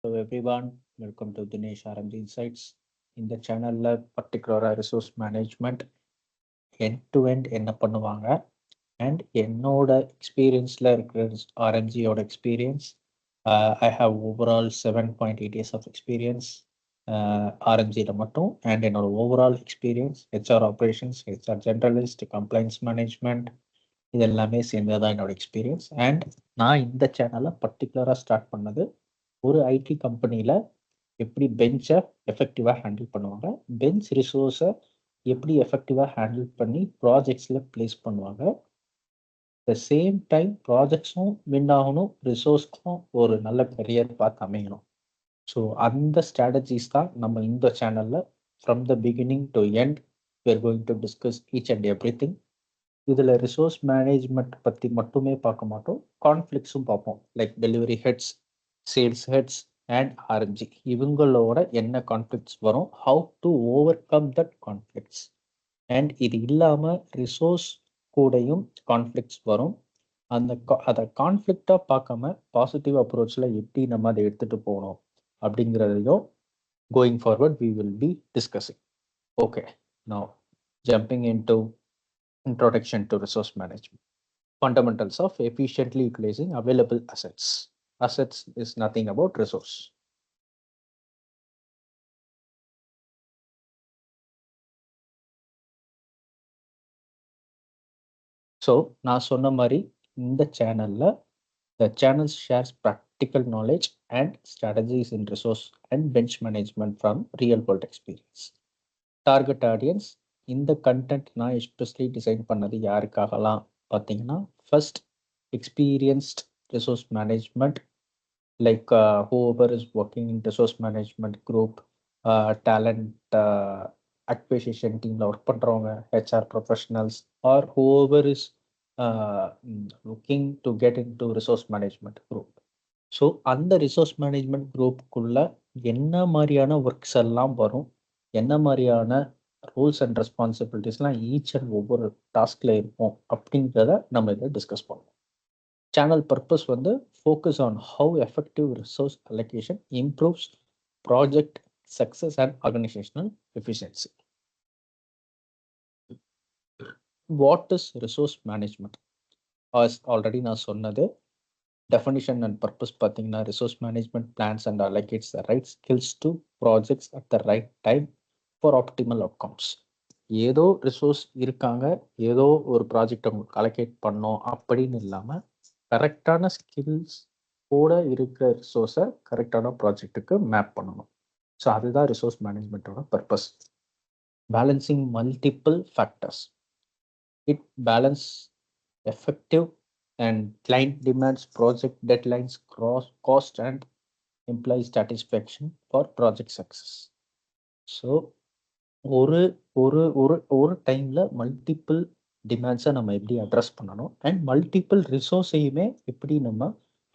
Hello everyone, welcome to Dinesh RMG Insights. இந்த சேனல்ல பர்டிகுலராக resource management end to end என்ன பண்ணுவாங்க அண்ட் என்னோட எக்ஸ்பீரியன்ஸில் இருக்கிற ஆர்எம்ஜியோட experience. I have overall 7.8 years of experience ஆர்எம்ஜியில் மட்டும். அண்ட் என்னோட overall experience HR operations, HR generalist, complaints management, இது எல்லாமே சேர்ந்ததான் என்னோட எக்ஸ்பீரியன்ஸ். அண்ட் நான் இந்த சேனலை பர்டிகுலராக ஸ்டார்ட் பண்ணது ஒரு ஐடி கம்பெனியில் எப்படி பெஞ்சை எஃபெக்டிவாக ஹேண்டில் பண்ணுவாங்க, பெஞ்ச் ரிசோர்ஸை எப்படி எஃபெக்டிவாக ஹேண்டில் பண்ணி ப்ராஜெக்ட்ஸில் ப்ளேஸ் பண்ணுவாங்க, த சேம் டைம் ப்ராஜெக்ட்ஸும் வின் ஆகணும், ரிசோர்ஸ்க்கும் ஒரு நல்ல கரியர் பார்த்து அமையணும். ஸோ அந்த ஸ்ட்ராட்டஜிஸ் தான் நம்ம இந்த சேனலில் from the beginning to end we're going to discuss each and everything. இதில் ரிசோர்ஸ் மேனேஜ்மெண்ட் பற்றி மட்டுமே பார்க்க மாட்டோம், கான்ஃப்ளிக்ஸும் பார்ப்போம். Like delivery heads, sales heads and RMG, இவங்களோட என்ன கான்ஃப்ளிக்ட்ஸ் வரும், how to overcome that conflicts. And இது இல்லாமல் ரிசோர்ஸ் கூடயும் கான்ஃப்ளிக்ட்ஸ் வரும். அதை கான்ஃப்ளிக்டாக பார்க்காம பாசிட்டிவ் அப்ரோச்சில் எப்படி நம்ம அதை எடுத்துகிட்டு போகணும் அப்படிங்கிறதையும் going forward we will be discussing. Okay, now jumping into introduction to resource management. Fundamentals of efficiently utilizing available assets. Assets is nothing about resource. So நான் சொன்ன மாதிரி இந்த சேனலில் the channel shares practical knowledge and strategies in resource and bench management from real world experience. Target audience, இந்த content நான் especially design பண்ணது யாருக்காகலாம் பார்த்தீங்கன்னா, first experienced resource management, like whoever is working in resource management group, talent acquisition டீமில் work பண்ணுறவங்க, HR professionals, or whoever is looking to get into resource management group. So அந்த resource management குரூப்புக்குள்ள என்ன மாதிரியான works எல்லாம் வரும், என்ன மாதிரியான ரூல்ஸ் அண்ட் ரெஸ்பான்சிபிலிட்டிஸ்லாம் ஈச் அண்ட் ஒவ்வொரு டாஸ்கில் இருக்கும் அப்படிங்கிறத நம்ம இதை டிஸ்கஸ் பண்ணுவோம். சேனல் பர்பஸ் வந்து focus on how effective resource allocation improves project success and organisational efficiency. What is resource management? Already நான் சொன்னது டெஃபினிஷன் அண்ட் பர்பஸ் பார்த்தீங்கன்னா, resource management plans and allocates the right skills to projects at the right time for optimal outcomes. ஏதோ resource இருக்காங்க, ஏதோ ஒரு project உங்களுக்கு allocate பண்ணோம் அப்படின்னு இல்லாமல் கரெக்டான ஸ்கில்ஸ் கூட இருக்கிற ரிசோர்ஸை கரெக்டான ப்ராஜெக்ட்டுக்கு மேப் பண்ணணும். ஸோ அதுதான் ரிசோர்ஸ் மேனேஜ்மெண்ட்டோட purpose. Balancing multiple factors. It balance effective and client demands, project deadlines, cost and employee satisfaction for project success. So ஒரு ஒரு ஒரு ஒரு டைமில் மல்டிபிள் டிமாண்ட்ஸை நம்ம எப்படி அட்ரஸ் பண்ணணும் அண்ட் மல்டிபிள் ரிசோர்ஸையுமே எப்படி நம்ம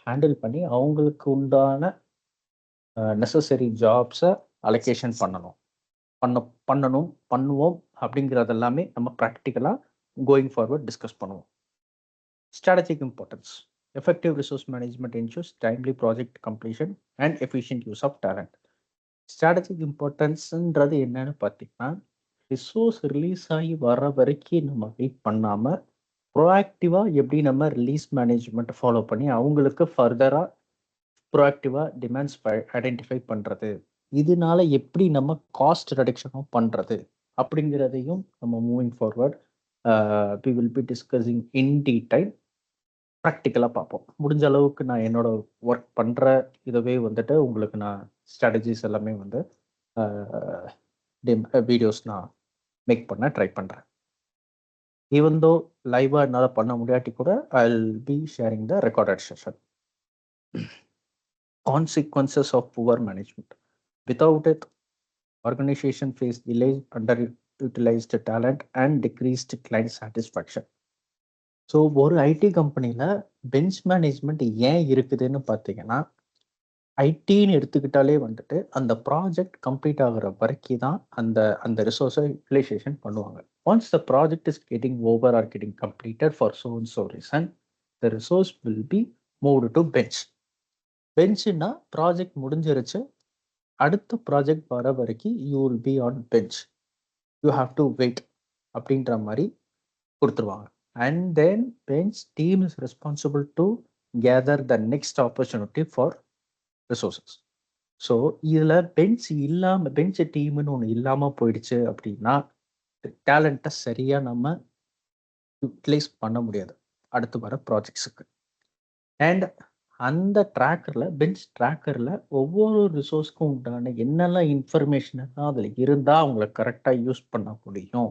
ஹேண்டில் பண்ணி அவங்களுக்கு உண்டான நெசசரி ஜாப்ஸை அலோகேஷன் பண்ணுவோம் அப்படிங்கிறதெல்லாமே நம்ம ப்ராக்டிக்கலாக கோயிங் ஃபார்வர்ட் டிஸ்கஸ் பண்ணுவோம். Strategic importance. Effective resource management ensures timely project completion and efficient use of talent. Strategic importanceன்றது என்னன்னு பார்த்தீங்கன்னா, ரிசோர்ஸ் ரிலீஸ் ஆகி வர வரைக்கும் நம்ம வெயிட் பண்ணாமல் ப்ரோஆக்டிவாக எப்படி நம்ம ரிலீஸ் மேனேஜ்மெண்ட் ஃபாலோ பண்ணி அவங்களுக்கு ஃபர்தராக ப்ரோஆக்டிவாக டிமாண்ட்ஸ் ஐடென்டிஃபை பண்ணுறது, இதனால எப்படி நம்ம காஸ்ட் ரெடக்ஷனும் பண்ணுறது அப்படிங்கிறதையும் நம்ம moving forward we will be discussing in detail. ப்ராக்டிக்கலாக பார்ப்போம். முடிஞ்ச அளவுக்கு நான் என்னோட ஒர்க் பண்ணுற இதவே வந்துட்டு உங்களுக்கு நான் ஸ்ட்ராட்டஜிஸ் எல்லாமே வந்து வீடியோஸ் நான் மேக் பண்ண ட்ரை பண்ணுறேன். ஈவன் தோ லைவாக என்னால் பண்ண முடியாட்டி கூட I will be sharing the recorded session. Consequences of poor management. Without it, organization face delays, underutilized talent and decreased client satisfaction. So ஒரு ஐடி கம்பெனியில் பெஞ்ச் மேனேஜ்மெண்ட் ஏன் இருக்குதுன்னு பார்த்தீங்கன்னா, ஐடின்னு எடுத்துக்கிட்டாலே வந்துட்டு அந்த ப்ராஜெக்ட் கம்ப்ளீட் ஆகிற வரைக்கும் தான் அந்த அந்த ரிசோர்ஸை யூட்டிலைசேஷன் பண்ணுவாங்க. Once the project is getting over are getting completed for so and so reason, the resource will be moved to bench. பெஞ்சுன்னா ப்ராஜெக்ட் முடிஞ்சிருச்சு, அடுத்த ப்ராஜெக்ட் வர வரைக்கும் you will be on bench, you have to wait அப்படின்ற மாதிரி கொடுத்துருவாங்க. And then bench team is responsible to gather the next opportunity for resources. So இதில் bench டீம்னு ஒன்று இல்லாமல் போயிடுச்சு அப்படின்னா டேலண்ட்டை சரியாக நம்ம யூட்டிலைஸ் பண்ண முடியாது அடுத்து வர ப்ராஜெக்ட்ஸுக்கு. அண்ட் அந்த ட்ராக்கரில் பெஞ்ச் ட்ராக்கரில் ஒவ்வொரு ரிசோர்ஸ்க்கும் உண்டான என்னெல்லாம் இன்ஃபர்மேஷன்லாம் அதில் இருந்தால் அவங்கள கரெக்டாக யூஸ் பண்ண முடியும்,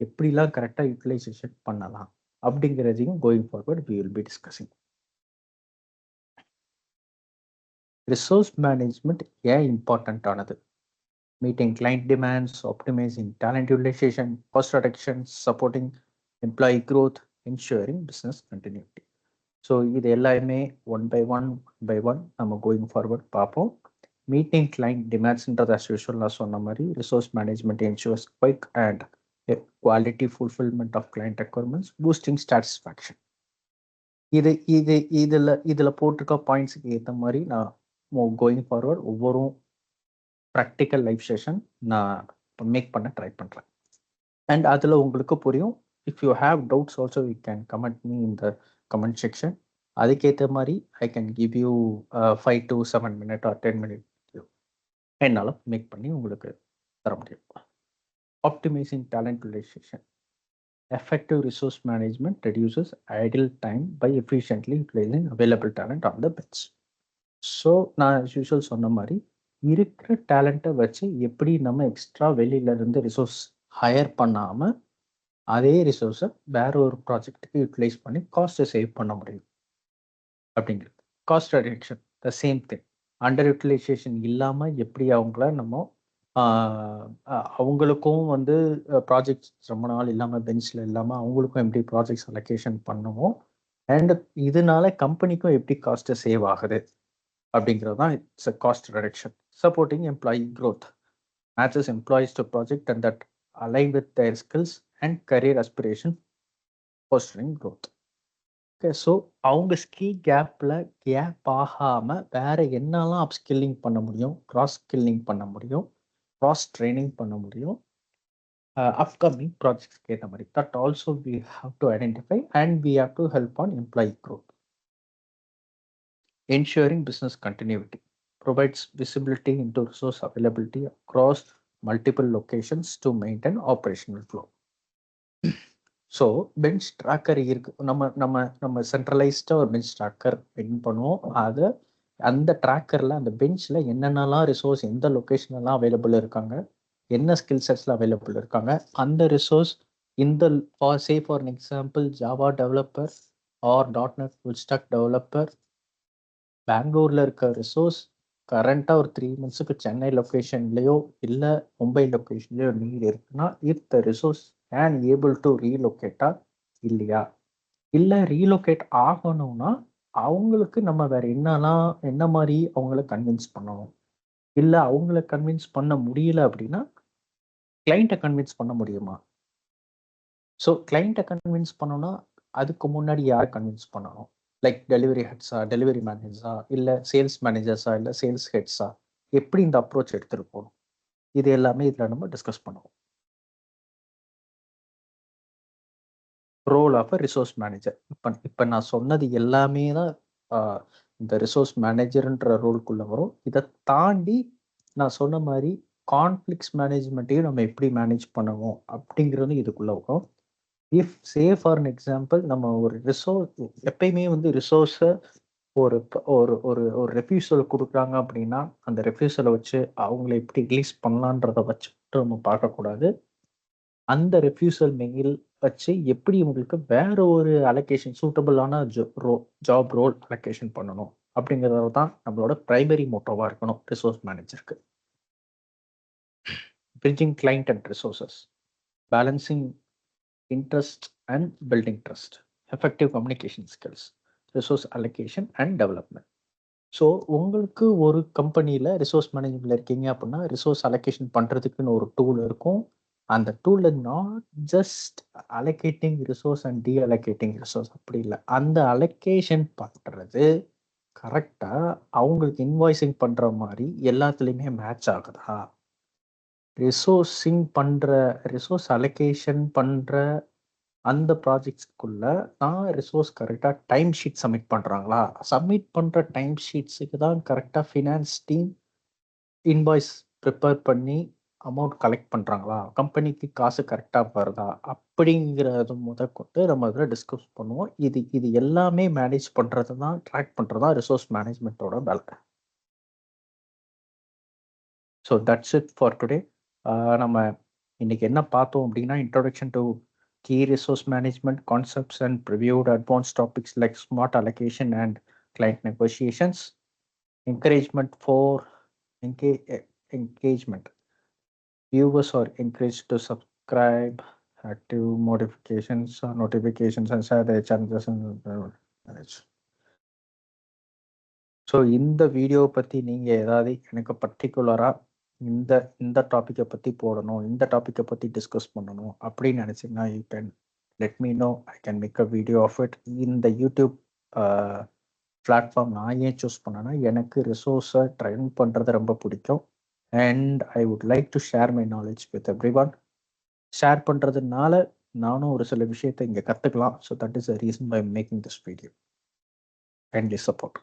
எப்படிலாம் கரெக்டாக யூட்டிலைசேஷன் பண்ணலாம் அப்படிங்கிறதையும் going forward we will be discussing. Resource management ஏன் இம்பார்ட்டண்ட் ஆனது? Meeting client demands, optimising talent utilisation, cost reduction, supporting employee growth, ensuring business continuity. So இது எல்லாமே ஒன் பை ஒன் நம்ம கோயிங் ஃபார்வர்ட் பார்ப்போம். மீட்டிங் கிளைண்ட் டிமாண்ட்ஸ்ன்றது as usual நான் சொன்ன மாதிரி resource management ensures quick and quality fulfilment of client requirements, boosting satisfaction. இதில் போட்டிருக்க பாயிண்ட்ஸுக்கு ஏற்ற மாதிரி நான் கோயிங் ஃபார்வர்ட் ஒவ்வொரு ப்ராக்டிக்கல் லைஃப் செஷன் நான் மேக் பண்ண ட்ரை பண்ணுறேன். அண்ட் அதில் உங்களுக்கு புரியும். If you have doubts also you can comment me in the comment section. அதுக்கேற்ற மாதிரி I can give you 5 to 7 minute or 10 minute என்னால் மேக் பண்ணி உங்களுக்கு தர முடியும். Optimising talent utilisation. Effective resource management reduces idle time by efficiently utilising available talent on the bench. So நான் usual சொன்ன மாதிரி இருக்கிற டேலண்ட்டை வச்சு எப்படி நம்ம எக்ஸ்ட்ரா வெளியிலேருந்து ரிசோர்ஸ் ஹையர் பண்ணாமல் அதே ரிசோர்ஸை வேற ஒரு ப்ராஜெக்ட்டுக்கு யூட்டிலைஸ் பண்ணி காஸ்ட்டை சேவ் பண்ண முடியும் அப்படிங்கிறது. Cost reduction the same thing. Under utilization இல்லாமல் எப்படி அவங்கள நம்ம அவங்களுக்கும் வந்து ப்ராஜெக்ட்ஸ் ரொம்ப நாள் இல்லாமல் பெஞ்சில் இல்லாமல் அவங்களுக்கும் எப்படி ப்ராஜெக்ட்ஸ் அலோகேஷன் பண்ணுவோம், அண்ட் இதனால கம்பெனிக்கும் எப்படி காஸ்ட்டை சேவ் ஆகுது அப்படிங்கிறது தான் it's a cost reduction. Supporting employee growth, matches employees to project and that align with their skills and career aspiration, fostering growth. Okay, so அவங்க ஸ்கில் கேப் ஆகாமல் வேற என்னெல்லாம் அப் ஸ்கில்லிங் பண்ண முடியும், கிராஸ் ஸ்கில்லிங் பண்ண முடியும், கிராஸ் ட்ரைனிங் பண்ண முடியும் அப்கமிங் ப்ராஜெக்ட்ஸ்க்கு ஏற்ற மாதிரி. That also we have to identify and we have to help on employee growth. Ensuring business continuity provides visibility into resource availability across multiple locations to maintain operational flow. So bench tracker இருக்கு, நம்ம சென்ட்ரலைஸ்டாக ஒரு bench tracker பின் பண்ணுவோம். அதை அந்த ட்ராக்கரில் அந்த பெஞ்சில் என்னென்னலாம் resource எந்த லொக்கேஷன்லாம் அவைலபிள் இருக்காங்க, என்ன ஸ்கில் செட்ஸில் அவைலபிள் இருக்காங்க, அந்த ரிசோர்ஸ் இந்த for example Java developer R .NET full stock developer பெங்களூரில் இருக்க ரிசோர்ஸ் கரண்ட்டாக ஒரு 3 months சென்னை லொக்கேஷன்லேயோ இல்லை மும்பை லொக்கேஷன்லேயோ நீட் இருக்குன்னா if the resource can able to ரீலொகேட்டா இல்லையா, இல்லை ரீலொகேட் ஆகணும்னா அவங்களுக்கு நம்ம வேற என்ன மாதிரி அவங்கள கன்வின்ஸ் பண்ணணும், இல்லை அவங்கள கன்வின்ஸ் பண்ண முடியல அப்படின்னா கிளைண்ட்டை கன்வின்ஸ் பண்ண முடியுமா? ஸோ கிளைண்ட்டை கன்வின்ஸ் பண்ணணும்னா அதுக்கு முன்னாடி யாரை கன்வின்ஸ் பண்ணணும், லைக் டெலிவரி ஹெட்ஸா, டெலிவரி மேனேஜர்ஸா, இல்லை சேல்ஸ் மேனேஜர்ஸா, இல்லை சேல்ஸ் ஹெட்ஸா, எப்படி இந்த அப்ரோச் எடுத்துகிட்டு போகணும், இது எல்லாமே இதில் நம்ம டிஸ்கஸ் பண்ணுவோம். Role of a resource manager. இப்போ நான் சொன்னது எல்லாமே தான் இந்த ரிசோர்ஸ் மேனேஜர்ன்ற ரோலுக்குள்ளே வரும். இதை தாண்டி நான் சொன்ன மாதிரி கான்ஃப்ளிக்ஸ் மேனேஜ்மெண்ட்டையும் நம்ம எப்படி மேனேஜ் பண்ணுவோம் அப்படிங்கிறது இதுக்குள்ளே வரும். இஃப் ஃபார் எக்ஸாம்பிள் நம்ம ஒரு ரிசோர்ஸ் எப்பயுமே வந்து ரிசோர்ஸை ஒரு ஒரு ஒரு ஒரு ரெஃப்யூசல் கொடுக்குறாங்க அப்படின்னா அந்த ரெஃப்யூசலை வச்சு அவங்கள எப்படி ரிலீஸ் பண்ணலான்றதை வச்சுட்டு நம்ம பார்க்கக்கூடாது. அந்த ரெஃப்யூசல் மெயில் வச்சு எப்படி உங்களுக்கு வேற ஒரு அலோகேஷன் சூட்டபிளான ஜாப் ரோல் அலோகேஷன் பண்ணணும் அப்படிங்கிறது தான் நம்மளோட பிரைமரி மோட்டோவாக இருக்கணும் ரிசோர்ஸ் மேனேஜருக்கு. Bridging client and resources, balancing interest and building trust, effective communication skills, resource allocation and development. So உங்களுக்கு ஒரு கம்பெனியில் ரிசோர்ஸ் மேனேஜ்மெண்ட்டில் இருக்கீங்க அப்படின்னா ரிசோர்ஸ் அலோகேஷன் பண்ணுறதுக்குன்னு ஒரு டூல் இருக்கும். அந்த டூலில் not just allocating resource and deallocating resource அப்படி இல்லை, அந்த அலோகேஷன் பண்ணுறது கரெக்டா அவங்களுக்கு இன்வாய்சிங் பண்ற மாதிரி எல்லாத்துலேயுமே மேட்ச் ஆகுதா? ரிசோர்ஸ் அலோகேஷன் பண்ற அந்த ப்ராஜெக்ட்ஸ்க்குள்ள தான் ரிசோர்ஸ் கரெக்டாக டைம் ஷீட் சப்மிட் பண்ணுறாங்களா? சப்மிட் பண்ணுற டைம் ஷீட்ஸுக்கு தான் கரெக்டாக ஃபினான்ஸ் டீம் இன்வாய்ஸ் ப்ரிப்பேர் பண்ணி அமௌண்ட் கலெக்ட் பண்ணுறாங்களா? கம்பெனிக்கு காசு கரெக்டாக வருதா? அப்படிங்கிறது முதற்கொண்டு நம்ம அதில் டிஸ்கஸ் பண்ணுவோம். இது எல்லாமே மேனேஜ் பண்ணுறது தான், ட்ராக் பண்ணுறது தான் ரிசோர்ஸ் மேனேஜ்மெண்ட்டோட வேலை. So that's it for today. நம்ம இன்னைக்கு என்ன பார்த்தோம் அப்படின்னா, introduction to key resource management concepts and previewed advanced topics like smart allocation and client negotiations, encouragement for engagement. Viewers are encouraged to subscribe, active modifications or notifications and share their chances and manage. So இந்த video பற்றி நீங்கள் ஏதாவது எனக்கு பர்டிகுலராக இந்த இந்த டாப்பிக்கை பற்றி போடணும், இந்த டாப்பிக்கை பற்றி டிஸ்கஸ் பண்ணணும் அப்படின்னு நினச்சிங்கன்னா you can let me know. I can make a video of it. இந்த யூடியூப் பிளாட்ஃபார்ம் நான் ஏன் சூஸ் பண்ணேன்னா, எனக்கு ரிசோர்ஸை ட்ரெயின் பண்ணுறது ரொம்ப பிடிக்கும். And I would like to share my knowledge with everyone. Share பண்ணுறதுனால நானும் ஒரு சில விஷயத்தை இங்கே கற்றுக்கலாம். So that is the reason by making this video. Kindly support.